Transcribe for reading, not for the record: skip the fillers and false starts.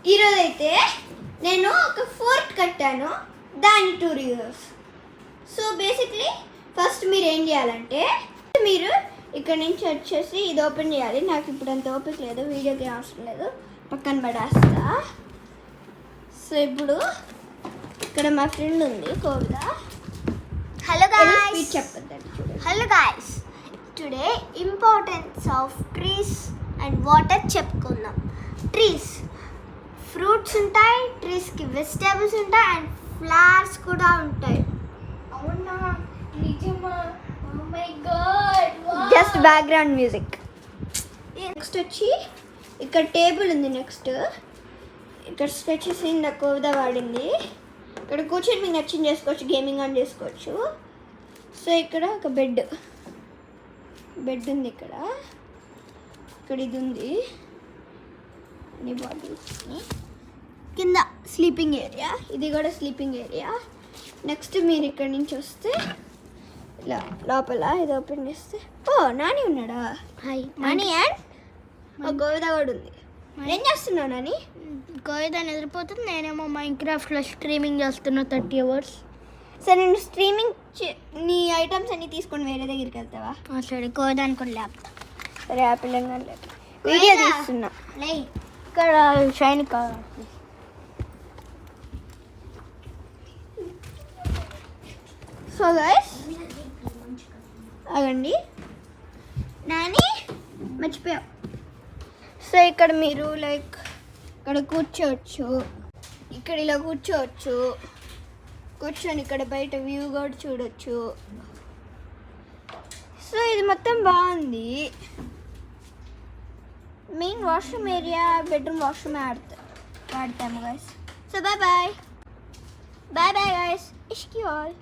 ఈరోజైతే నేను ఒక ఫోర్ట్ కట్టాను, దాని tour use. So basically first మీరు ఏం చేయాలంటే మీరు ఇక్కడ నుంచి వచ్చేసి ఇది ఓపెన్ చేయాలి. నాకు ఇప్పుడు అంత ఓపిక లేదు, వీడియోకి అవసరం లేదు, పక్కన పడేస్తా. సో ఇప్పుడు ఇక్కడ మా ఫ్రెండ్ ఉంది కోవిద. హలో గాయ్స్, చెప్పండి. Hello guys, today importance of trees and water చెప్పుకుందాం. ట్రీస్ ఫ్రూట్స్ ఉంటాయి, ట్రీస్కి వెజిటేబుల్స్ ఉంటాయి అండ్ ఫ్లవర్స్ కూడా ఉంటాయి. అవునా, నిజమా? Oh my God, just background music. Next వచ్చి ఇక్కడ టేబుల్ ఉంది. నెక్స్ట్ ఇక్కడ స్కెచెస్ ఇందా కోవిద వాడింది. ఇక్కడ కూర్చొని మీకు నచ్చింది చేసుకోవచ్చు, గేమింగ్ ఆన్ చేసుకోవచ్చు. సో ఇక్కడ ఒక బెడ్ ఉంది. ఇక్కడ ఇది ఉంది, అన్ని బాటిల్స్. కింద స్లీపింగ్ ఏరియా, ఇది కూడా స్లీపింగ్ ఏరియా. నెక్స్ట్ మీరు ఇక్కడ నుంచి వస్తే ఇలా లోపల ఇది ఓపెన్ చేస్తే నాని ఉన్నాడా? హాయ్ నాని అండ్ గోవిద కూడా ఉంది. ఏం చేస్తున్నావు నాని? గోవిద నిద్రపోతుంది, నేనేమో మైన్క్రాఫ్ట్లో స్ట్రీమింగ్ చేస్తున్నా 30 hours. సరే, నేను స్ట్రీమింగ్ నీ ఐటమ్స్ అన్ని తీసుకొని వేరే దగ్గరికి వెళ్తావా? సరే, గోవిద అనుకుని లేపుతా. సరే, యాపిల్ వీడియో తీస్తున్నా. ఇక్కడ షైన్ కావాలి. సో గైస్ ఆగండి, నాని మర్చిపోయావు. సో ఇక్కడ మీరు లైక్ ఇక్కడ కూర్చోవచ్చు, ఇక్కడ ఇలా కూర్చోవచ్చు. కూర్చొని ఇక్కడ బయట వ్యూ కూడా చూడొచ్చు. సో ఇది మొత్తం బాగుంది. Main washroom area, bedroom washroom వాడతాము guys. So bye bye guys, ఇష్కి ఆల్.